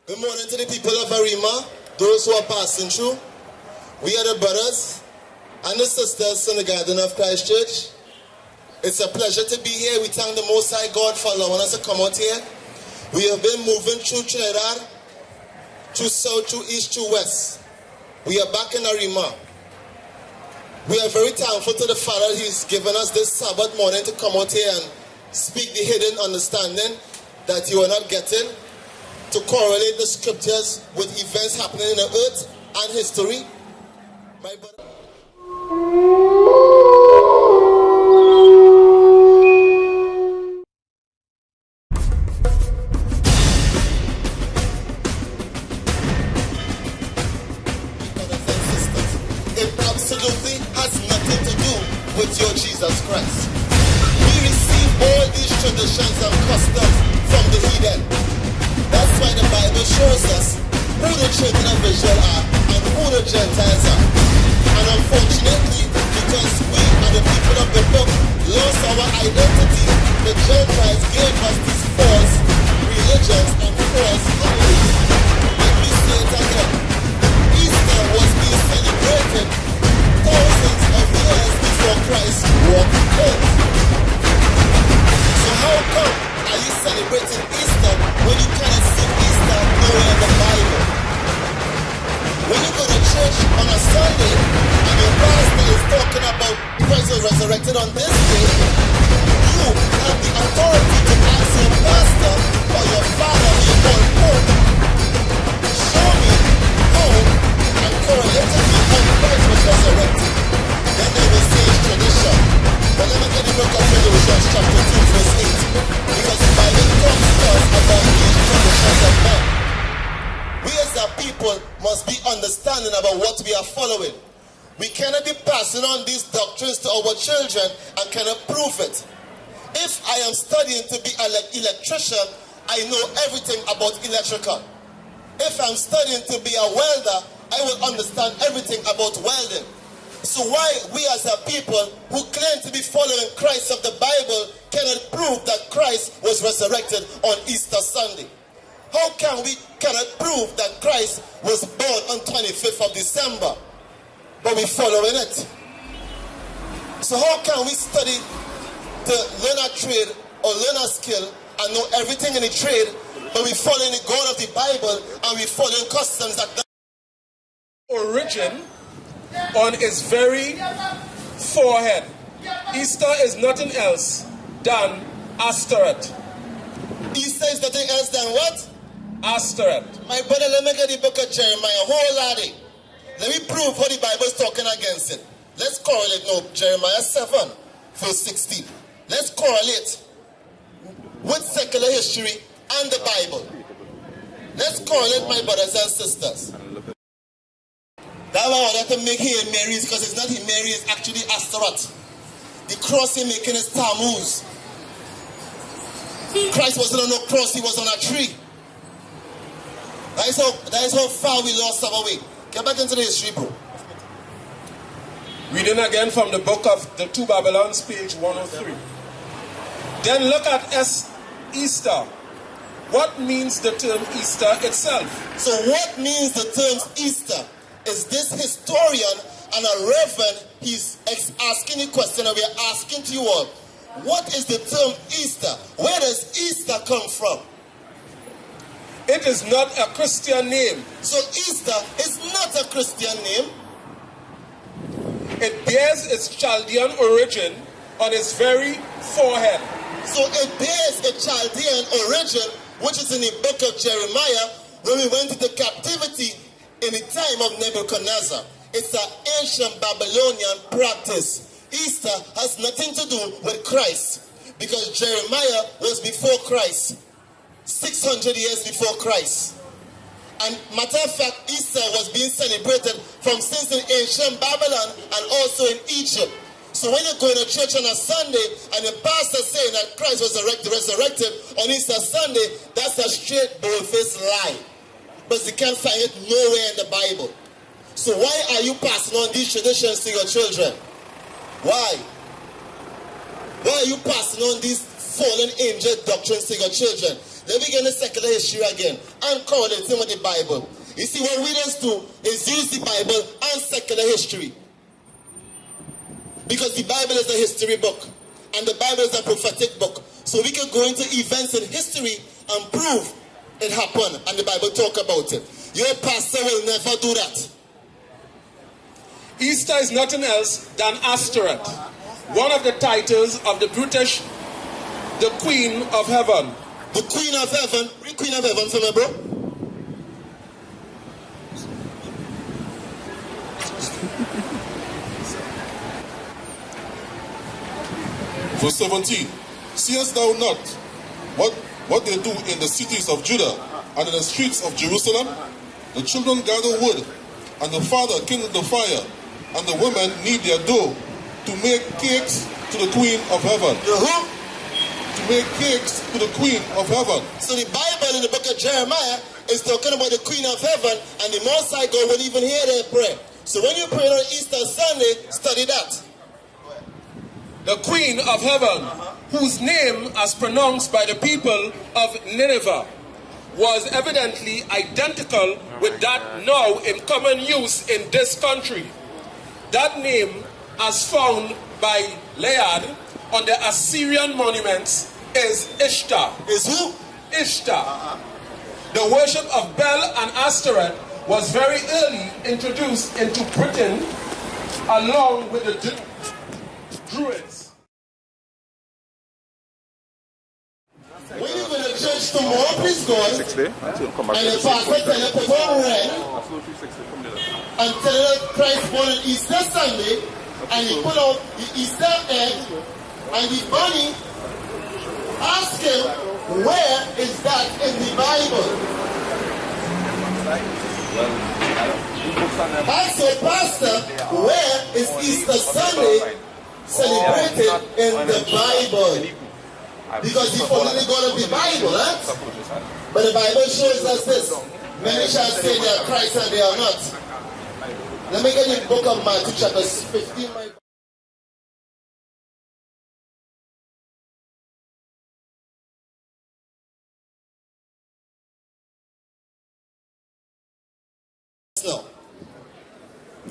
Good morning to the people of Arima, those who are passing through. We are the brothers and the sisters in the Garden of Christ Church. It's a pleasure to be here. We thank the Most High God for allowing us to come out here. We have been moving through Trinidad, through south, through east, through west. We are back in Arima. We are very thankful to the Father. He's given us this Sabbath morning to come out here and speak the hidden understanding that you are not getting, to correlate the scriptures with events happening in the earth and history. My brother. It absolutely has nothing to do with your Jesus Christ. We receive all these traditions and customs from the heathen. That's why the Bible shows us who the children of Israel are and who the Gentiles are. And unfortunately, because we are the people of the book lost our identity, the Gentiles gave us these false religions and false holidays. Let me say it again. Easter was being celebrated thousands of years before Christ walked earth. So how come are you celebrating Easter when you cannot see Easter nowhere in the Bible? When you go to church on a Sunday and your pastor is talking about Christ was resurrected on this day, you have the authority to ask your pastor or your father or your pope, show me how and correlate to me how Christ was resurrected. Then they will say it's tradition. But let me get the book of Revelation chapter 2 verse 8. Because the Bible talks to us about these traditions of men. We as a people must be understanding about what we are following. We cannot be passing on these doctrines to our children and cannot prove it. If I am studying to be an electrician, I know everything about electrical. If I'm studying to be a welder, I will understand everything about welding. So why we as a people who claim to be following Christ of the Bible cannot prove that Christ was resurrected on Easter Sunday? How can we cannot prove that Christ was born on 25th of December, but we're following it? So how can we study to learn a trade or learn a skill and know everything in the trade, but we're following the God of the Bible and we're following customs that origin on his very forehead. Easter is nothing else than Ashtaroth. Easter is nothing else than what? Ashtaroth. My brother, let me get the book of Jeremiah. Whole laddie. Let me prove how the Bible is talking against it. Let's correlate now. Jeremiah 7 verse 16. Let's correlate with secular history and the Bible. Let's correlate, my brothers and sisters. That's why I want to make here Mary's, because it's not in Mary, it's actually Ashtaroth. The cross he's making is Tammuz. Christ wasn't on a cross, he was on a tree. That is how far we lost our way. Get back into the history, bro. Reading again from the book of the Two Babylons, page 103. Then look at Easter. What means the term Easter itself? So what means the term Easter? Is this historian and a reverend, he's asking the question and we are asking to you all, what is the term Easter? Where does Easter come from? It is not a Christian name. So Easter is not a Christian name. It bears its Chaldean origin on its very forehead. So it bears a Chaldean origin, which is in the book of Jeremiah, when we went into captivity in the time of Nebuchadnezzar. It's an ancient Babylonian practice. Easter has nothing to do with Christ, because Jeremiah was before Christ, 600 years before Christ. And matter of fact, Easter was being celebrated from since in ancient Babylon and also in Egypt. So when you go to church on a Sunday and the pastor saying that Christ was resurrected on Easter Sunday, that's a straight bold-faced lie. But you can't find it nowhere in the Bible. So why are you passing on these traditions to your children? Why? Why are you passing on these fallen angel doctrines to your children? Let me get the secular history again and call it some of the Bible. You see, what readers do is use the Bible and secular history. Because the Bible is a history book. And the Bible is a prophetic book. So we can go into events in history and prove it happened. And the Bible talk about it. Your pastor will never do that. Easter is nothing else than Ashtaroth, one of the titles of the British, the Queen of Heaven. The Queen of Heaven. Read Queen of Heaven for me, bro. Verse 17. Seest thou not what they do in the cities of Judah and in the streets of Jerusalem? The children gather wood, and the father kindles the fire, and the women knead their dough to make cakes to the Queen of Heaven. To make cakes to the Queen of Heaven. So the Bible in the book of Jeremiah is talking about the Queen of Heaven, and the Most High God will even hear their prayer. So when you pray on Easter Sunday, study that. The Queen of Heaven, whose name, as pronounced by the people of Nineveh, was evidently identical with that now in common use in this country. That name, as found by Layard on the Assyrian monuments, is Ishtar. Is who? Ishtar. The worship of Bel and Ashtaroth was very early introduced into Britain along with the Druids. When you go to church tomorrow, please go and the pastor tell you put on red and tell you Christ born on Easter Sunday, and you pull out the Easter egg and the bunny. Ask him, where is that in the Bible? I say, Pastor, where is Easter Sunday celebrated in the Bible? Because he followed the God of the Bible, right? But the Bible shows us this. Many shall say they are Christ and they are not. Let me get the book of Matthew chapter 15. No.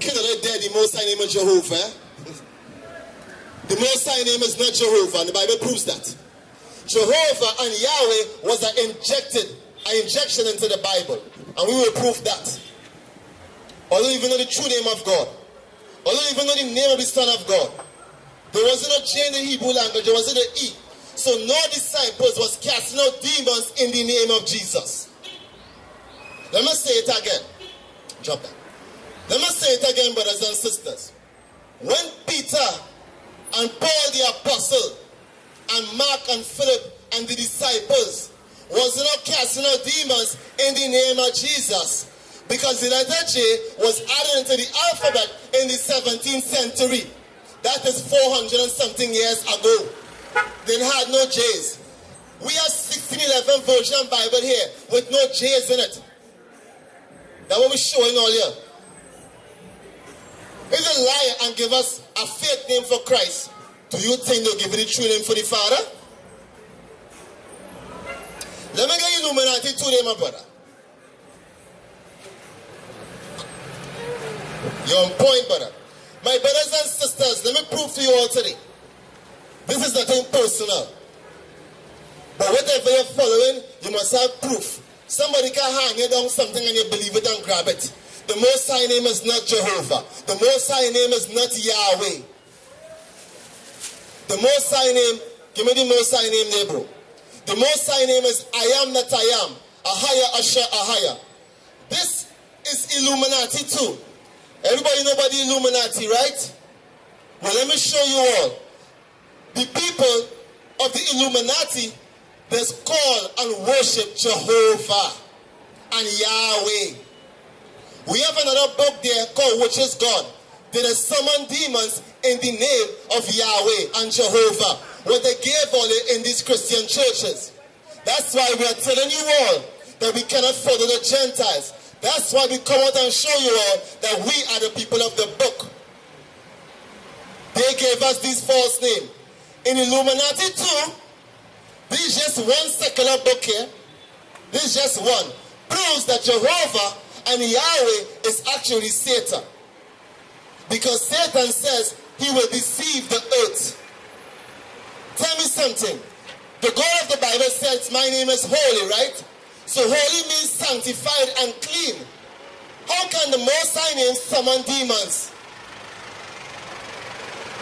Kill the dead, the Most High name is Jehovah. The Most High name is not Jehovah, and the Bible proves that. Jehovah and Yahweh was an injection into the Bible, and we will prove that. Although even know the true name of God, although even know the name of the Son of God, there wasn't a J in the Hebrew language, there wasn't an E. So no disciples was casting out demons in the name of Jesus. Let me say it again. Drop that. Let me say it again, brothers and sisters. When Peter and Paul the apostle and Mark and Philip and the disciples was not casting out demons in the name of Jesus, because the letter J was added into the alphabet in the 17th century. That is 400 and something years ago. They had no J's. We have 1611 version Bible here with no J's in it. That's what we're showing all here. If they lie and give us a fake name for Christ, do you think they'll give it a true name for the Father? Let me get Illuminati today, my brother. You're on point, brother. My brothers and sisters, let me prove to you all today. This is nothing personal. But whatever you're following, you must have proof. Somebody can hang you down something and you believe it and grab it. The Most High name is not Jehovah. The Most High name is not Yahweh. The Most High name, give me the Most High name there, bro. The Most High name is I am that I am. Ahaya, Asher, Ahaya. This is Illuminati too. Everybody know about the Illuminati, right? Well, let me show you all. The people of the Illuminati, they call and worship Jehovah and Yahweh. We have another book there called Which is God. They summon demons in the name of Yahweh and Jehovah. What they gave all in these Christian churches. That's why we are telling you all that we cannot follow the Gentiles. That's why we come out and show you all that we are the people of the book. They gave us this false name. In Illuminati too, this is just one secular book here. this is just one, proves that Jehovah and Yahweh is actually Satan. Because Satan says he will deceive the earth. Tell me something. The God of the Bible says, my name is holy, right? So holy means sanctified and clean. How can the Most High name summon demons?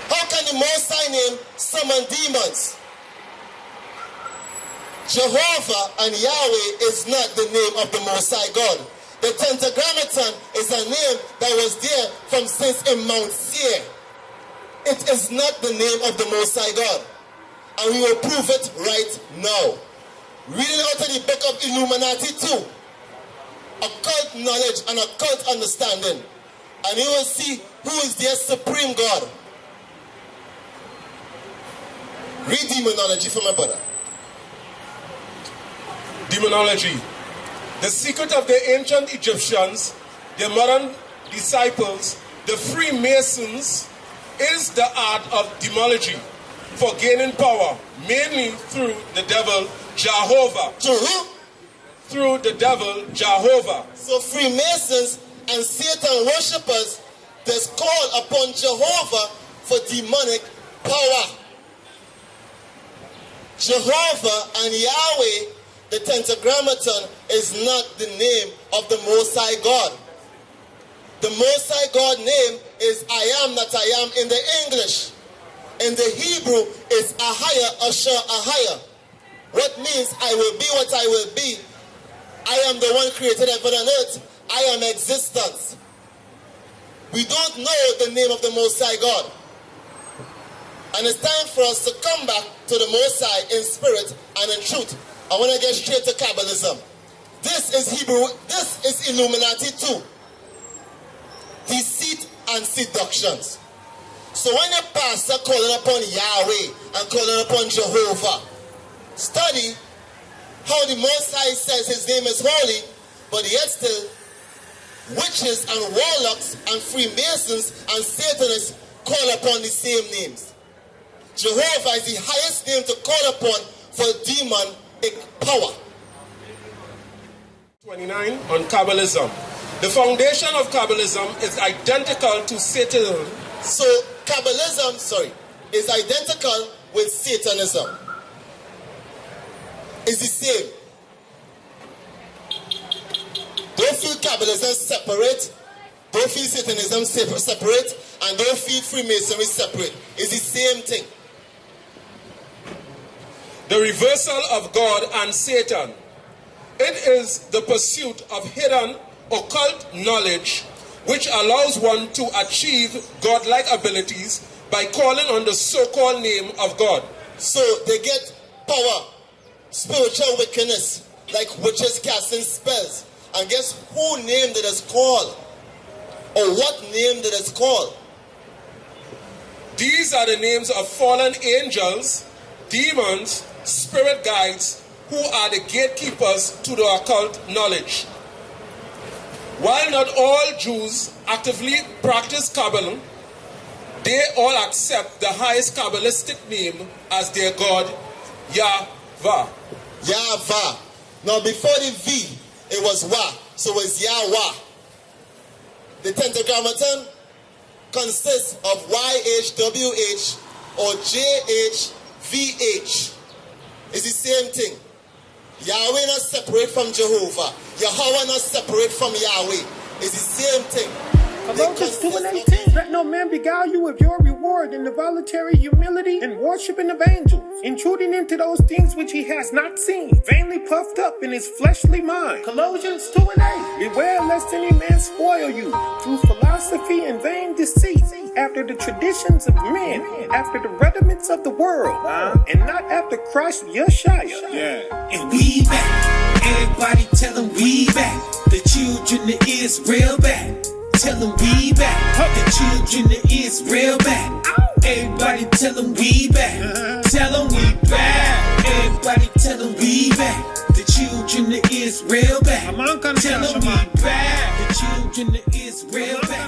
How can the Most High name summon demons? Jehovah and Yahweh is not the name of the Most High God. The Tetragrammaton is a name that was there from since in Mount Seir. It is not the name of the Most High God. And we will prove it right now. Reading out of the book of Illuminati 2. Occult knowledge and occult understanding. And you will see who is their supreme God. Read demonology for my brother. Demonology. The secret of the ancient Egyptians, their modern disciples, the Freemasons, is the art of demonology for gaining power, mainly through the devil Jehovah. Through the devil Jehovah. So Freemasons and Satan worshippers just call upon Jehovah for demonic power. Jehovah and Yahweh, the Tetragrammaton, is not the name of the Most High God. The Most High God name is I am that I am in the English. In the Hebrew, it's Ahaya, Asher, Ahaya. What means I will be what I will be. I am the one created heaven and earth. I am existence. We don't know the name of the Most High God. And it's time for us to come back to the Most High in spirit and in truth. I want to get straight to Kabbalism. This is Hebrew, this is Illuminati 2. Deceit and seductions. So when a pastor calling upon Yahweh and calling upon Jehovah, study how the Most High says his name is holy, but yet still witches and warlocks and Freemasons and Satanists call upon the same names. Jehovah is the highest name to call upon for demonic power. 29 on Kabbalism. The foundation of Kabbalism is identical to Satanism. So Kabbalism, is identical with Satanism. It's the same. Don't feel Kabbalism separate. Don't feel Satanism separate. And don't feel Freemasonry separate. It's the same thing. The reversal of God and Satan. It is the pursuit of hidden occult knowledge which allows one to achieve godlike abilities by calling on the so-called name of God. So they get power, spiritual wickedness, like witches casting spells. And guess who name that is called? Or what name that is called? These are the names of fallen angels, demons, spirit guides, who are the gatekeepers to the occult knowledge. While not all Jews actively practice Kabbalah, they all accept the highest Kabbalistic name as their God, Yahwah. Yahwah. Now before the V, it was Wah, so it was Yahwah. The Tetragrammaton consists of YHWH or JHVH. It's the same thing. Yahweh not separate from Jehovah. Yahweh not separate from Yahweh. It's the same thing. Colossians 2:18. Let no man beguile you with your reward in the voluntary humility and worshiping of angels, intruding into those things which he has not seen, vainly puffed up in his fleshly mind. Colossians 2:8. Beware lest any man spoil you through philosophy and vain deceit, after the traditions of men, after the rudiments of the world, and not after Christ Yeshua. Yeah. And we back. Everybody tell them we back. The children of Israel back. Tell them we back. The children of Israel back. Everybody tell them we back. Tell them we back. Everybody tell them we back. The children of Israel back. Tell them we back. The children of Israel back.